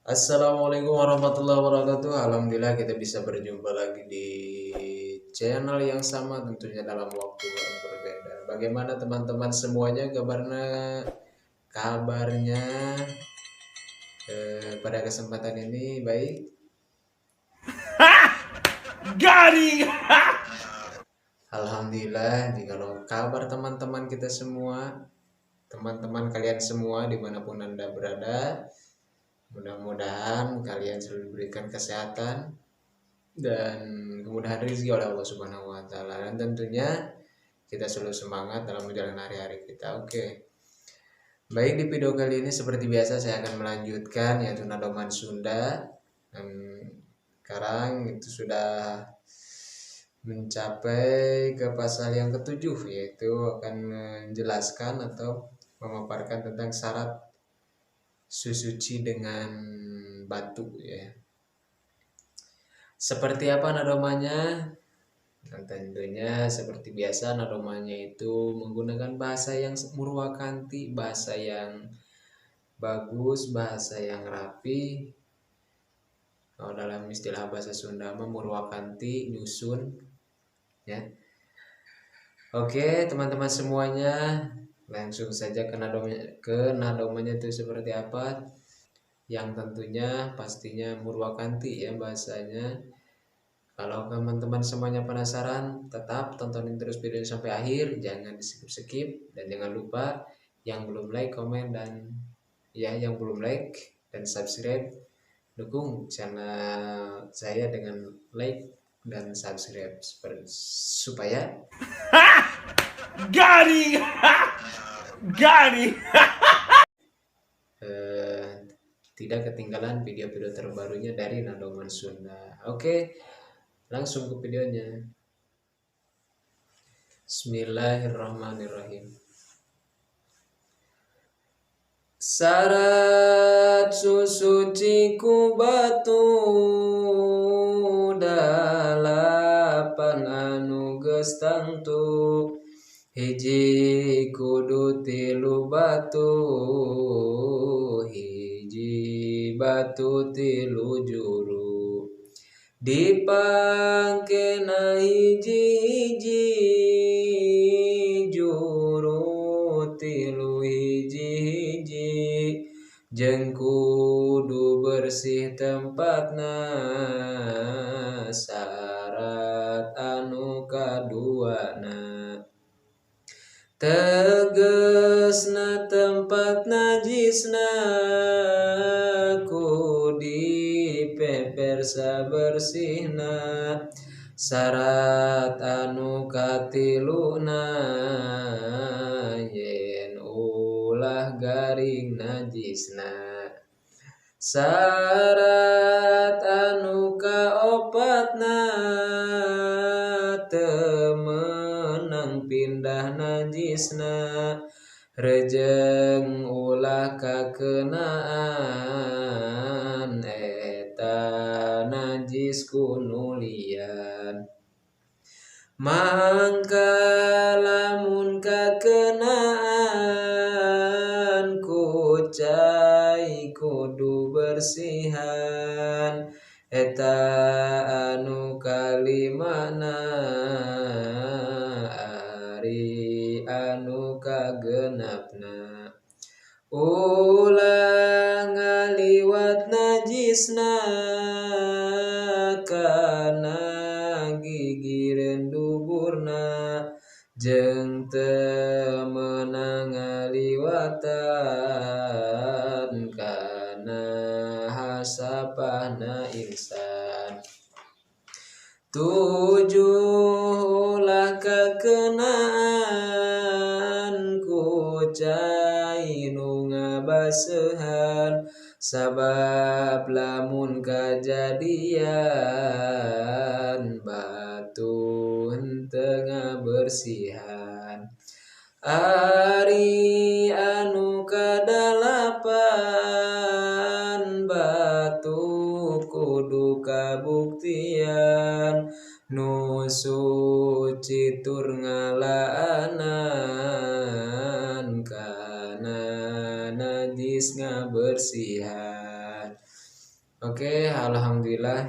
Assalamualaikum warahmatullahi wabarakatuh. Alhamdulillah kita bisa berjumpa lagi di channel yang sama tentunya dalam waktu yang berbeda. Bagaimana teman-teman semuanya kabarnya pada kesempatan ini baik? Garing. Alhamdulillah. Kalau kabar teman-teman kita semua, teman-teman kalian semua dimanapun anda berada, mudah-mudahan kalian selalu diberikan kesehatan dan kemudahan rezeki oleh Allah Subhanahu wa taala, dan tentunya kita selalu semangat dalam menjalani hari-hari kita. Oke. Baik, di video kali ini seperti biasa saya akan melanjutkan yaitu Nadoman Sunda. Dan sekarang itu sudah mencapai ke pasal yang ketujuh, yaitu akan menjelaskan atau memaparkan tentang syarat susuci dengan batu ya. Seperti apa nadomanya? Dan tentunya seperti biasa nadomanya itu menggunakan bahasa yang murwakanti, bahasa yang bagus, bahasa yang rapi. Kalau dalam istilah bahasa Sunda murwakanti nyusun ya. Oke, teman-teman semuanya, langsung saja ke nadomanya itu seperti apa? Yang tentunya pastinya murwakanti ya bahasanya. Kalau teman-teman semuanya penasaran, tetap tontonin terus videonya sampai akhir, jangan di-skip-skip, dan jangan lupa yang belum like, komen, dan yang belum like dan subscribe, dukung channel saya dengan like dan subscribe supaya Garing. Garing. eh, tidak ketinggalan video-video terbarunya dari Nadoman Sunda. Oke, langsung ke videonya. Bismillahirrahmanirrahim. Syarat susuci ku batu dalapan anu geus tangtu, hiji kudu tilu batu, hiji batu tilu juru, dipangkena hiji-hiji juru tilu hiji-hiji, jeung kudu bersih tempatna. Syarat anu kaduana tegesna tempat najisna kudi peper sabersihna. Syarat anu katiluna yen ulah garing najisna. Syarat anu kaopatna teu meunang pindah najisna, rejeng ulah kakenaan eta najis kunulian. Mangka lamun kakenaan kucai kudu bersihan, eta anu kalimana ari anu kagenapna. Ulah ngaliwat najisna kana gigireun duburna, jeung teu meunang ngaliwatan kana hasapahna insan. Tujuh ulah kakenaan kucai nu ngabaseuhan, sabab lamun kajadian batu henteu ngabersihan. Ari anu kadalapan batu kudu kabuktian, nu suci tur ngalaanan kana najis ngabersihan. Oke, alhamdulillah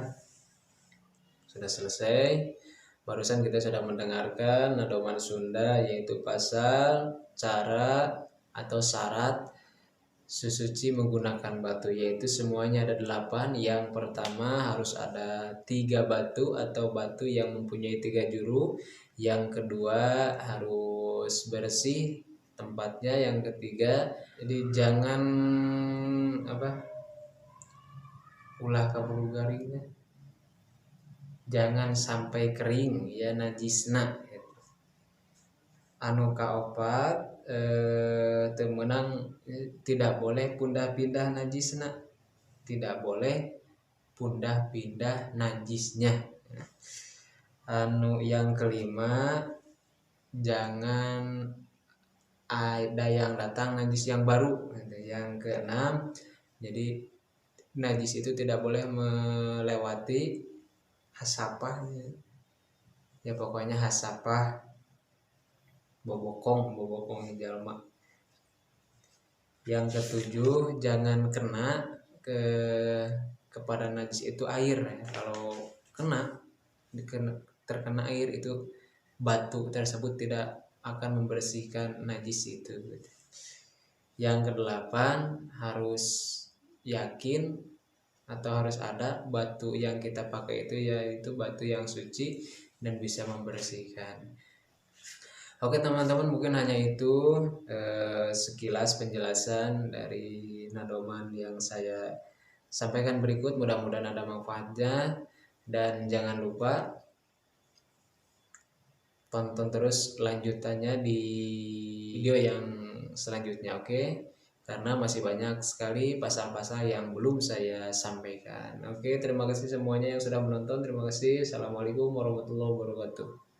sudah selesai. Barusan kita sudah mendengarkan nadoman Sunda, yaitu pasal, cara, atau syarat sesuci menggunakan batu, yaitu semuanya ada 8. Yang pertama harus ada 3 batu atau batu yang mempunyai 3 juru. Yang kedua harus bersih tempatnya. Yang ketiga, jadi jangan ulah kabulu garingnya, jangan sampai kering ya najisna gitu. Anu kaopat temenang tidak boleh pindah-pindah najisna, tidak boleh pindah-pindah najisnya. Anu yang kelima, jangan ada yang datang najis yang baru. Yang keenam, jadi najis itu tidak boleh melewati hasapah ya, pokoknya hasapah bobokong jalma. Yang ketujuh, jangan kena kepada najis itu air ya. Kalau terkena air itu batu tersebut tidak akan membersihkan najis itu. Yang kedelapan, harus yakin atau harus ada batu yang kita pakai itu yaitu batu yang suci dan bisa membersihkan. Oke teman-teman, mungkin hanya itu sekilas penjelasan dari nadoman yang saya sampaikan berikut. Mudah-mudahan ada manfaatnya, dan jangan lupa tonton terus lanjutannya di video yang selanjutnya, oke? Karena masih banyak sekali pasal-pasal yang belum saya sampaikan. Oke, terima kasih semuanya yang sudah menonton. Terima kasih. Assalamualaikum warahmatullahi wabarakatuh.